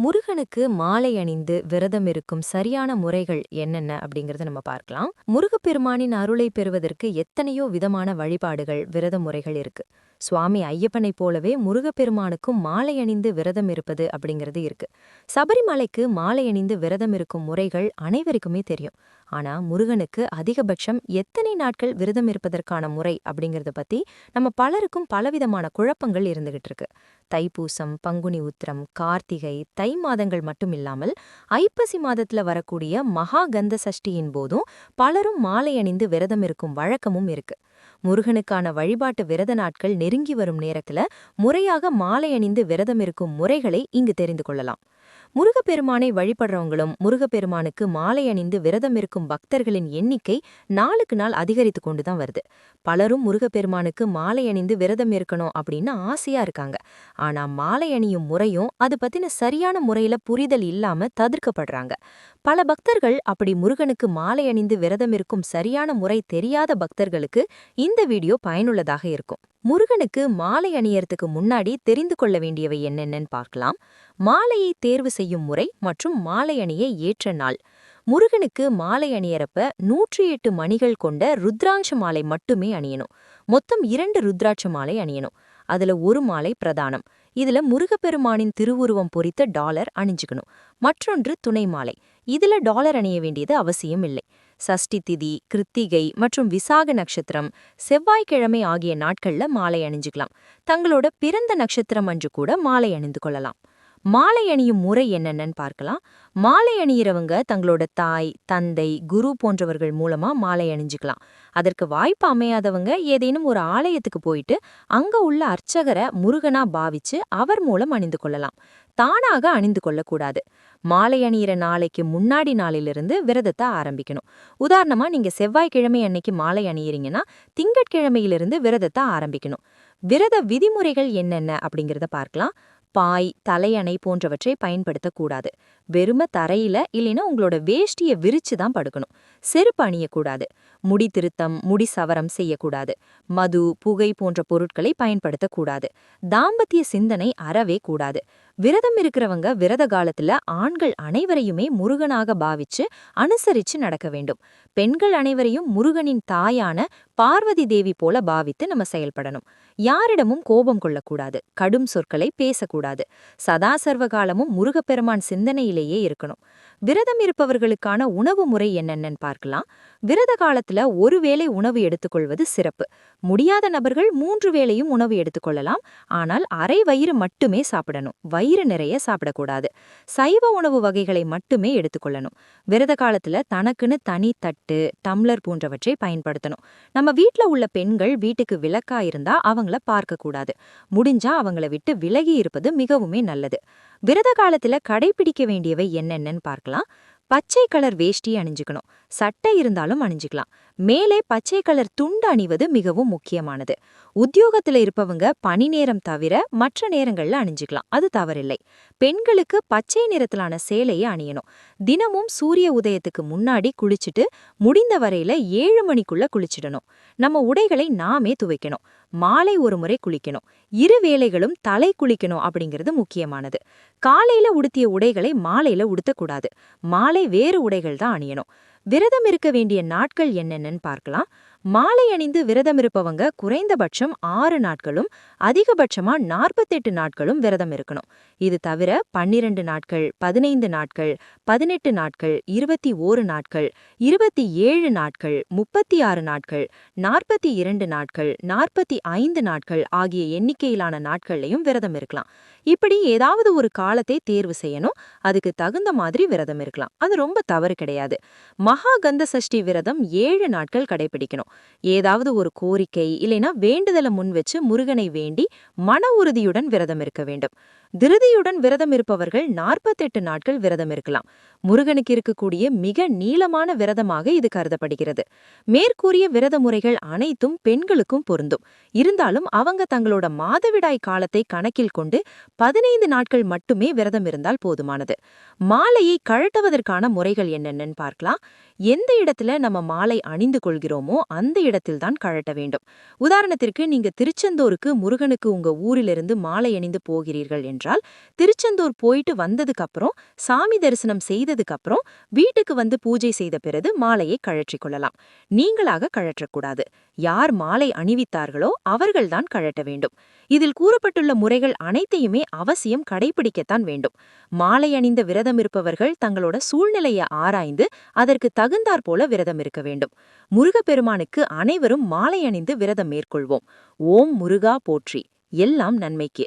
முருகனுக்கு மாலை அணிந்து விரதம் இருக்கும் சரியான முறைகள் என்னென்ன அப்படிங்கறத நம்ம பார்க்கலாம். முருகப்பெருமானின் அருளை பெறுவதற்கு எத்தனையோ விதமான வழிபாடுகள், விரத முறைகள் இருக்கு. சுவாமி ஐயப்பனைப் போலவே முருகப்பெருமானுக்கும் மாலை அணிந்து விரதம் இருப்பது அப்படிங்கிறது இருக்கு. சபரிமலைக்கு மாலை அணிந்து விரதம் இருக்கும் முறைகள் அனைவருக்குமே தெரியும். ஆனா முருகனுக்கு அதிகபட்சம் எத்தனை நாட்கள் விரதம் இருப்பதற்கான முறை அப்படிங்கறத பத்தி நம்ம பலருக்கும் பலவிதமான குழப்பங்கள் இருந்துகிட்டு இருக்கு. தைப்பூசம், பங்குனி உத்திரம், கார்த்திகை, தை மாதங்கள் மட்டும் இல்லாமல் ஐப்பசி மாதத்துல வரக்கூடிய மகா கந்த சஷ்டியின் போதும் பலரும் மாலை அணிந்து விரதம் இருக்கும் வழக்கமும் இருக்கு. முருகனுக்கான வழிபாட்டு விரத நாட்கள் நெருங்கி வரும் நேரத்துல முறையாக மாலை அணிந்து விரதம் இருக்கும் முறைகளை இங்கு தெரிந்து கொள்ளலாம். முருகப்பெருமானை வழிபடுறவங்களும் முருகப்பெருமானுக்கு மாலை அணிந்து விரதம் இருக்கும் பக்தர்களின் எண்ணிக்கை நாளுக்கு நாள் அதிகரித்து கொண்டுதான் வருது. பலரும் முருகப்பெருமானுக்கு மாலை அணிந்து விரதம் இருக்கணும் அப்படின்னு ஆசையா இருக்காங்க. ஆனா மாலை அணியும் முறையும் அது பத்தின சரியான முறையில புரிதல் இல்லாம தவிர்க்கப்படுறாங்க. பல பக்தர்கள் அப்படி முருகனுக்கு மாலை அணிந்து விரதம் இருக்கும் சரியான முறை தெரியாத பக்தர்களுக்கு இந்த வீடியோ பயனுள்ளதாக இருக்கும். முருகனுக்கு மாலை அணியறதுக்கு முன்னாடி தெரிந்து கொள்ள வேண்டியவை என்னென்னு பார்க்கலாம். மாலையை தேர்வு செய்யும் முறை மற்றும் மாலை அணிய ஏற்ற நாள். முருகனுக்கு மாலை அணியறப்ப 108 மணிகள் கொண்ட ருத்ராட்ச மாலை மட்டுமே அணியணும். மொத்தம் 2 ருத்ராட்ச மாலை அணியணும். அதுல ஒரு மாலை பிரதானம். இதுல முருகப்பெருமானின் திருவுருவம் பொறித்த டாலர் அணிஞ்சுக்கணும். மற்றொன்று துணை மாலை. இதுல டாலர் அணிய வேண்டியது அவசியம் இல்லை. சஷ்டி திதி, கிருத்திகை மற்றும் விசாக நட்சத்திரம், செவ்வாய்க்கிழமை ஆகிய நாட்கள்ல மாலை அணிஞ்சுக்கலாம். தங்களோட பிறந்த நட்சத்திரம் அன்று கூட மாலை அணிந்து கொள்ளலாம். மாலை அணியும் முறை என்னென்னு பார்க்கலாம். மாலை அணியிறவங்க தங்களோட தாய், தந்தை, குரு போன்றவர்கள் மூலமா மாலை அணிஞ்சுக்கலாம். அதற்கு வாய்ப்பு அமையாதவங்க ஏதேனும் ஒரு ஆலயத்துக்கு போயிட்டு அங்க உள்ள அர்ச்சகரை முருகனா பாவிச்சு அவர் மூலம் அணிந்து கொள்ளலாம். தானாக அணிந்து கொள்ளக்கூடாது. மாலை அணியிற நாளைக்கு முன்னாடி நாளிலிருந்து விரதத்தை ஆரம்பிக்கணும். உதாரணமா நீங்க செவ்வாய்க்கிழமை அன்னைக்கு மாலை அணியிறீங்கன்னா திங்கட்கிழமையிலிருந்து விரதத்தை ஆரம்பிக்கணும். விரத விதிமுறைகள் என்னென்ன அப்படிங்கிறத பார்க்கலாம். பாய், தலையணை போன்றவற்றை பயன்படுத்தக்கூடாது. வெறும தரையில இல்லைன்னா உங்களோட வேஷ்டியை விரிச்சு தான் படுக்கணும். செருப்பு அணியக்கூடாது. முடி திருத்தம், முடி சவரம் செய்யக்கூடாது. மது, புகை போன்ற பொருட்களை பயன்படுத்தக்கூடாது. தாம்பத்திய சிந்தனை அறவே கூடாது. விரதம் இருக்கிறவங்க விரத காலத்துல ஆண்கள் அனைவரையுமே முருகனாக பாவிச்சு அனுசரிச்சு நடக்க வேண்டும். பெண்கள் அனைவரையும் முருகனின் தாயான பார்வதி தேவி போல பாவித்து நம்ம செயல்படணும். யாரிடமும் கோபம் கொள்ளக்கூடாது. கடும் சொற்களை பேசக்கூடாது. சதா சர்வ காலமும் முருகப்பெருமான் சிந்தனையிலேயே இருக்கணும். விரதம் இருப்பவர்களுக்கான உணவு முறை என்னென்னு பார்க்கலாம். விரத காலத்துல ஒரு வேளை உணவு எடுத்துக்கொள்வது சிறப்பு. முடியாத நபர்கள் 3 வேளையும் உணவு எடுத்துக்கொள்ளலாம். ஆனால் அரை வயிறு மட்டுமே சாப்பிடணும். வயிறு நிறைய சாப்பிடக்கூடாது. சைவ உணவு வகைகளை மட்டுமே எடுத்துக்கொள்ளணும். விரத காலத்துல தனக்குன்னு தனி தட்டு, டம்ளர் போன்றவற்றை பயன்படுத்தணும். நம்ம வீட்ல உள்ள பெண்கள் வீட்டுக்கு விளக்கா இருந்தா அவங்கள பார்க்க கூடாது. முடிஞ்சா அவங்கள விட்டு விலகி இருப்பது மிகவுமே நல்லது. விரத காலத்துல கடைபிடிக்க வேண்டியவை என்னென்னு பார்க்கலாம். பச்சை கலர் வேஷ்டி அணிஞ்சுக்கணும். சட்டை இருந்தாலும் அணிஞ்சுக்கலாம். மேலே பச்சை கலர் துண்டு அணிவது மிகவும் முக்கியமானது. உத்தியோகத்துல இருப்பவங்க பணி நேரம் தவிர மற்ற நேரங்கள்ல அணிஞ்சுக்கலாம். அது தவறில்லை. பெண்களுக்கு பச்சை நிறத்திலான சேலையை அணியணும். தினமும் சூரிய உதயத்துக்கு முன்னாடி குளிச்சுட்டு முடிந்த வரையில 7 மணிக்குள்ள குளிச்சிடணும். நம்ம உடைகளை நாமே துவைக்கணும். மாலை ஒரு முறை குளிக்கணும். 2 வேளைகளும் தலை குளிக்கணும் அப்படிங்கிறது முக்கியமானது. காலையில உடுத்திய உடைகளை மாலையில உடுத்தக்கூடாது. மாலை வேறு உடைகள் தான் அணியணும். விரதம் இருக்க வேண்டிய நாட்கள் என்னென்னு பார்க்கலாம். மாலை அணிந்து விரதம் இருப்பவங்க குறைந்தபட்சம் 6 நாட்களும் அதிகபட்சமா 48 நாட்களும் விரதம் இருக்கணும். இது தவிர 12 நாட்கள், 15 நாட்கள், 18 நாட்கள், 21 நாட்கள், 27 நாட்கள், 36 நாட்கள், 42 நாட்கள், 45 நாட்கள் ஆகிய எண்ணிக்கையிலான நாட்கள்லையும் விரதம் இருக்கலாம். இப்படி ஏதாவது ஒரு காலத்தை தேர்வு செய்யணும். அதுக்கு தகுந்த மாதிரி விரதம் இருக்கலாம். அது ரொம்ப தவறு கிடையாது. மகா கந்த சஷ்டி விரதம் 7 நாட்கள் கடைபிடிக்கணும். ஏதாவது ஒரு கோரிக்கை இல்லைனா வேண்டுதலை முன் வச்சு முருகனை வேண்டி மன உறுதியுடன் விரதம் இருக்க வேண்டும். திருதியுடன் விரதம் இருப்பவர்கள் 48 நாட்கள் விரதம் இருக்கலாம். முருகனுக்கு இருக்கக்கூடிய மிக நீளமான விரதமாக இது கருதப்படுகிறது. மேற்கூறிய விரத முறைகள் அனைத்தும் பெண்களுக்கும் பொருந்தும். இருந்தாலும் அவங்க தங்களோட மாதவிடாய் காலத்தை கணக்கில் கொண்டு 15 நாட்கள் மட்டுமே விரதம் இருந்தால் போதுமானது. மாலையை கழட்டுவதற்கான முறைகள் என்னென்னு பார்க்கலாம். எந்த இடத்துல நம்ம மாலை அணிந்து கொள்கிறோமோ அந்த இடத்தில்தான் கழட்ட வேண்டும். உதாரணத்திற்கு நீங்க திருச்செந்தூருக்கு முருகனுக்கு உங்க ஊரிலிருந்து மாலை அணிந்து போகிறீர்கள் என்றால் என்னவென்றால், திருச்செந்தூர் போயிட்டு வந்ததுக்கு அப்புறம், சாமி தரிசனம் செய்ததுக்கு அப்புறம் வீட்டுக்கு வந்து பூஜை செய்த பிறகு மாலையை கழற்றிக் கொள்ளலாம். நீங்களாக கழற்றக்கூடாது. யார் மாலை அணிவித்தார்களோ அவர்கள்தான் கழட்ட வேண்டும். இதில் கூறப்பட்டுள்ள முறைகள் அனைத்தையுமே அவசியம் கடைபிடிக்கத்தான் வேண்டும். மாலை அணிந்த விரதம் இருப்பவர்கள் தங்களோட சூழ்நிலையை ஆராய்ந்து அதற்கு தகுந்தாற் போல விரதம் இருக்க வேண்டும். முருகப்பெருமானுக்கு அனைவரும் மாலை அணிந்து விரதம் மேற்கொள்வோம். ஓம் முருகா போற்றி. எல்லாம் நன்மைக்கு.